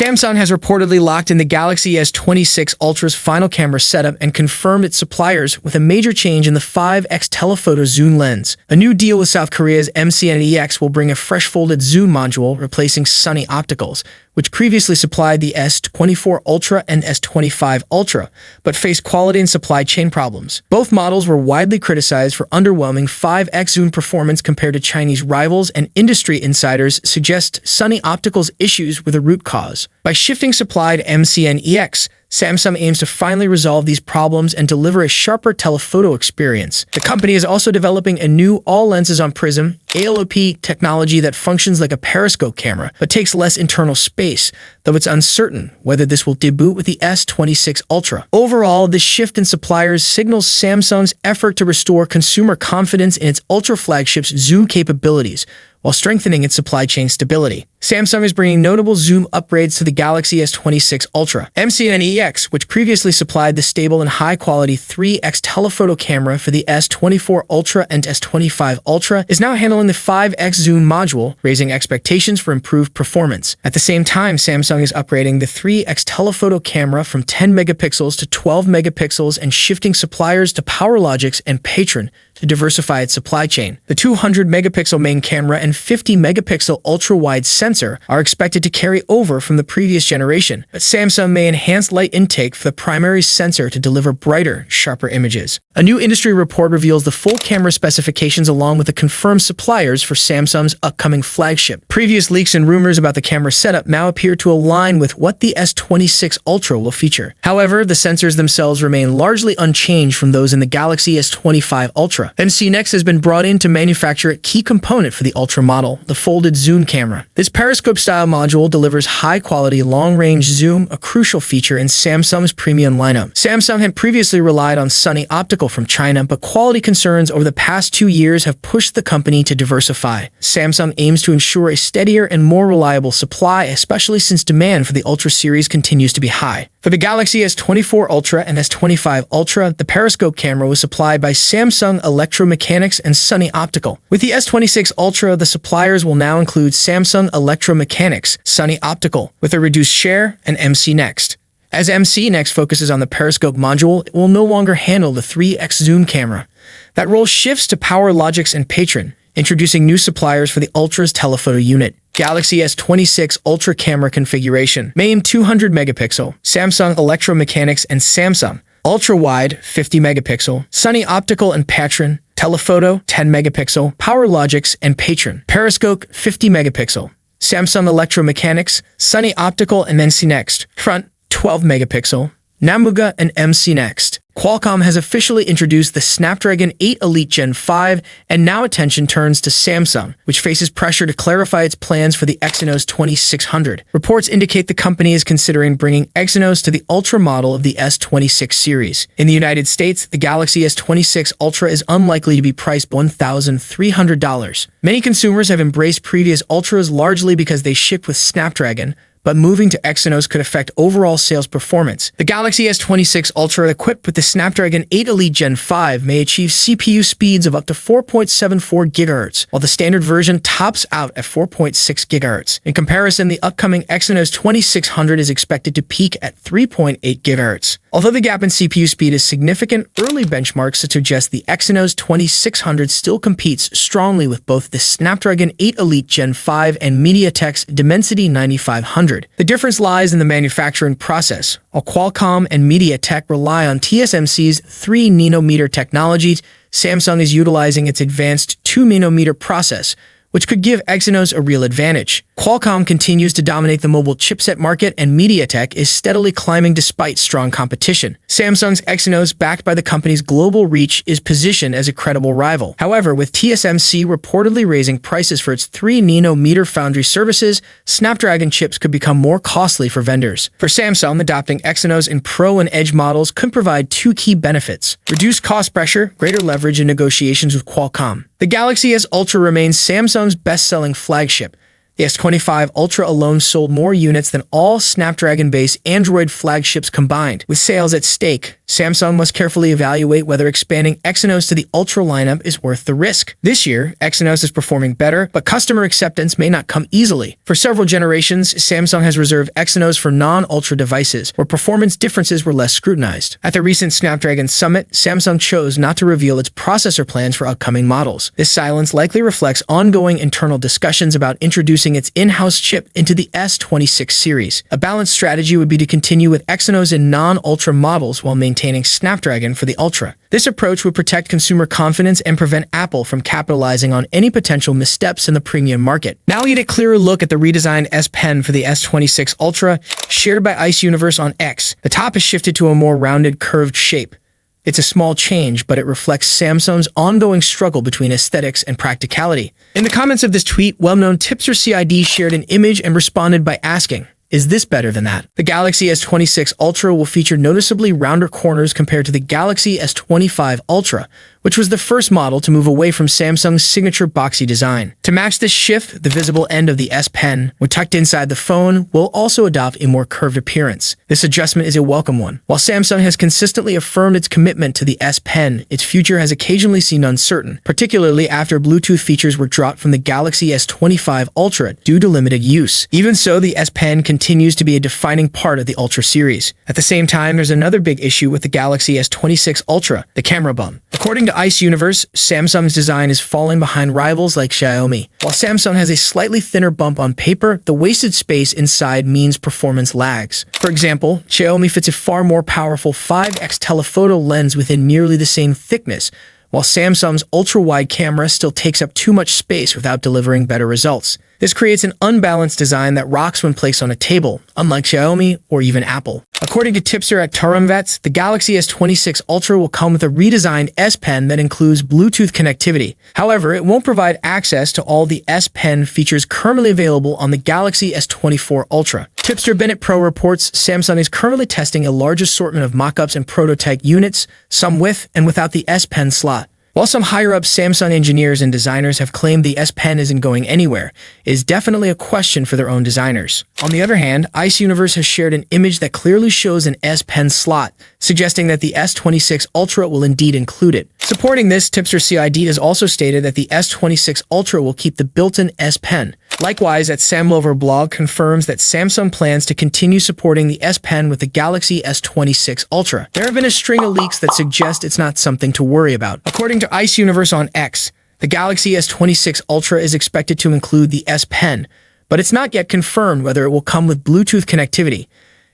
Samsung has reportedly locked in the Galaxy S26 Ultra's final camera setup and confirmed its suppliers with a major change in the 5x telephoto zoom lens. A new deal with South Korea's MCNEX will bring a fresh folded zoom module replacing Sunny Opticals, which previously supplied the S24 Ultra and S25 Ultra, but faced quality and supply chain problems. Both models were widely criticized for underwhelming 5x zoom performance compared to Chinese rivals, and industry insiders suggest Sunny Opticals' issues were the root cause. By shifting supply to MCNEX, Samsung aims to finally resolve these problems and deliver a sharper telephoto experience. The company is also developing a new all-lenses-on-prism ALOP technology that functions like a periscope camera, but takes less internal space, though it's uncertain whether this will debut with the S26 Ultra. Overall, this shift in suppliers signals Samsung's effort to restore consumer confidence in its Ultra flagship's zoom capabilities, while strengthening its supply chain stability. Samsung is bringing notable zoom upgrades to the Galaxy S26 Ultra. MCNEX, which previously supplied the stable and high-quality 3x telephoto camera for the S24 Ultra and S25 Ultra, is now handling the 5x zoom module, raising expectations for improved performance. At the same time, Samsung is upgrading the 3x telephoto camera from 10 megapixels to 12 megapixels and shifting suppliers to PowerLogix and Patron to diversify its supply chain. The 200 megapixel main camera and 50 megapixel ultra-wide sensor are expected to carry over from the previous generation, but Samsung may enhance light intake for the primary sensor to deliver brighter, sharper images. A new industry report reveals the full camera specifications along with the confirmed suppliers for Samsung's upcoming flagship. Previous leaks and rumors about the camera setup now appear to align with what the S26 Ultra will feature. However, the sensors themselves remain largely unchanged from those in the Galaxy S25 Ultra. MCNEX has been brought in to manufacture a key component for the Ultra model, the folded zoom camera. This periscope-style module delivers high-quality, long-range zoom, a crucial feature in Samsung's premium lineup. Samsung had previously relied on Sunny Optical from China, but quality concerns over the past 2 years have pushed the company to diversify. Samsung aims to ensure a steadier and more reliable supply, especially since demand for the Ultra series continues to be high. For the Galaxy S24 Ultra and S25 Ultra, the periscope camera was supplied by Samsung Electromechanics and Sunny Optical. With the S26 Ultra, the suppliers will now include Samsung Electromechanics, Sunny Optical, with a reduced share, and MCNEX. As MCNEX focuses on the periscope module, it will no longer handle the 3x zoom camera. That role shifts to PowerLogix and Patron, introducing new suppliers for the Ultra's telephoto unit. Galaxy S26 Ultra camera configuration. Main 200 megapixel, Samsung Electromechanics and Samsung. Ultra-wide 50 megapixel, Sunny Optical and Patron. Telephoto 10 megapixel, PowerLogix and Patron. Periscope 50 megapixel, Samsung Electromechanics, Sunny Optical and MCNEX. Front 12 megapixel, Namuga and MCNEX. Qualcomm has officially introduced the Snapdragon 8 Elite Gen 5, and now attention turns to Samsung, which faces pressure to clarify its plans for the Exynos 2600. Reports indicate the company is considering bringing Exynos to the Ultra model of the S26 series. In the United States, the Galaxy S26 Ultra is unlikely to be priced $1,300. Many consumers have embraced previous Ultras largely because they ship with Snapdragon, but moving to Exynos could affect overall sales performance. The Galaxy S26 Ultra, equipped with the Snapdragon 8 Elite Gen 5, may achieve CPU speeds of up to 4.74 GHz, while the standard version tops out at 4.6 GHz. In comparison, the upcoming Exynos 2600 is expected to peak at 3.8 GHz. Although the gap in CPU speed is significant, early benchmarks suggest the Exynos 2600 still competes strongly with both the Snapdragon 8 Elite Gen 5 and MediaTek's Dimensity 9500. The difference lies in the manufacturing process. While Qualcomm and MediaTek rely on TSMC's 3nm technologies, Samsung is utilizing its advanced 2nm process, which could give Exynos a real advantage. Qualcomm continues to dominate the mobile chipset market, and MediaTek is steadily climbing despite strong competition. Samsung's Exynos, backed by the company's global reach, is positioned as a credible rival. However, with TSMC reportedly raising prices for its 3nm foundry services, Snapdragon chips could become more costly for vendors. For Samsung, adopting Exynos in Pro and Edge models could provide two key benefits: reduced cost pressure, greater leverage in negotiations with Qualcomm. The Galaxy S Ultra remains Samsung's best-selling flagship. The S25 Ultra alone sold more units than all Snapdragon-based Android flagships combined. With sales at stake, Samsung must carefully evaluate whether expanding Exynos to the Ultra lineup is worth the risk. This year, Exynos is performing better, but customer acceptance may not come easily. For several generations, Samsung has reserved Exynos for non-Ultra devices, where performance differences were less scrutinized. At the recent Snapdragon Summit, Samsung chose not to reveal its processor plans for upcoming models. This silence likely reflects ongoing internal discussions about introducing its in-house chip into the S26 series. A balanced strategy would be to continue with Exynos in non-Ultra models while maintaining Snapdragon for the Ultra. This approach would protect consumer confidence and prevent Apple from capitalizing on any potential missteps in the premium market. Now we get a clearer look at the redesigned S Pen for the S26 Ultra, shared by Ice Universe on X. The top is shifted to a more rounded, curved shape. It's a small change, but it reflects Samsung's ongoing struggle between aesthetics and practicality. In the comments of this tweet, well-known Tipster CID shared an image and responded by asking, "Is this better than that?" The Galaxy S26 Ultra will feature noticeably rounder corners compared to the Galaxy S25 Ultra, which was the first model to move away from Samsung's signature boxy design. To match this shift, the visible end of the S Pen, when tucked inside the phone, will also adopt a more curved appearance. This adjustment is a welcome one. While Samsung has consistently affirmed its commitment to the S Pen, its future has occasionally seemed uncertain, particularly after Bluetooth features were dropped from the Galaxy S25 Ultra due to limited use. Even so, the S Pen continues to be a defining part of the Ultra series. At the same time, there's another big issue with the Galaxy S26 Ultra, the camera bump. According to Ice Universe, Samsung's design is falling behind rivals like Xiaomi. While Samsung has a slightly thinner bump on paper, the wasted space inside means performance lags. For example, Xiaomi fits a far more powerful 5x telephoto lens within nearly the same thickness, while Samsung's ultra-wide camera still takes up too much space without delivering better results. This creates an unbalanced design that rocks when placed on a table, unlike Xiaomi or even Apple. According to tipster at Tarumvets, the Galaxy S26 Ultra will come with a redesigned S Pen that includes Bluetooth connectivity. However, it won't provide access to all the S Pen features currently available on the Galaxy S24 Ultra. Tipster Bennett Pro reports Samsung is currently testing a large assortment of mock-ups and prototype units, some with and without the S Pen slot. While some higher-up Samsung engineers and designers have claimed the S Pen isn't going anywhere, it is definitely a question for their own designers. On the other hand, Ice Universe has shared an image that clearly shows an S Pen slot, suggesting that the S26 Ultra will indeed include it. Supporting this, Tipster CID has also stated that the S26 Ultra will keep the built-in S Pen. Likewise, at Samlover blog confirms that Samsung plans to continue supporting the S Pen with the Galaxy S26 Ultra. There have been a string of leaks that suggest it's not something to worry about. According to Ice Universe on X, the Galaxy S26 Ultra is expected to include the S Pen, but it's not yet confirmed whether it will come with Bluetooth connectivity.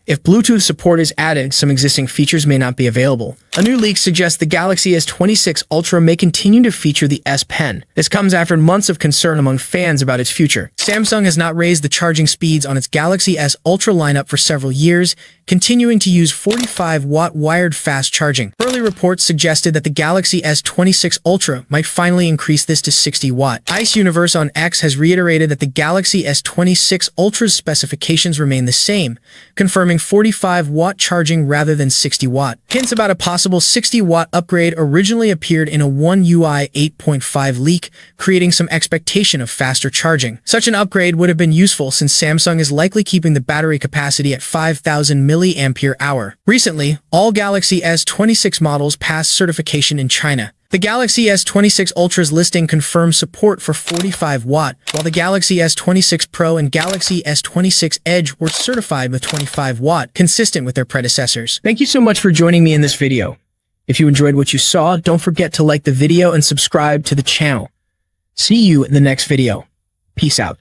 If Bluetooth support is added, some existing features may not be available. A new leak suggests the Galaxy S26 Ultra may continue to feature the S Pen. This comes after months of concern among fans about its future. Samsung has not raised the charging speeds on its Galaxy S Ultra lineup for several years, continuing to use 45-watt wired fast charging. Early reports suggested that the Galaxy S26 Ultra might finally increase this to 60-watt. Ice Universe on X has reiterated that the Galaxy S26 Ultra's specifications remain the same, confirming 45-watt charging rather than 60-watt. Hints about a possible 60-watt upgrade originally appeared in a One UI 8.5 leak, creating some expectation of faster charging. Such an upgrade would have been useful since Samsung is likely keeping the battery capacity at 5,000 mAh. Recently, all Galaxy S26 models passed certification in China. The Galaxy S26 Ultra's listing confirms support for 45-watt, while the Galaxy S26 Pro and Galaxy S26 Edge were certified with 25-watt, consistent with their predecessors. Thank you so much for joining me in this video. If you enjoyed what you saw, don't forget to like the video and subscribe to the channel. See you in the next video. Peace out.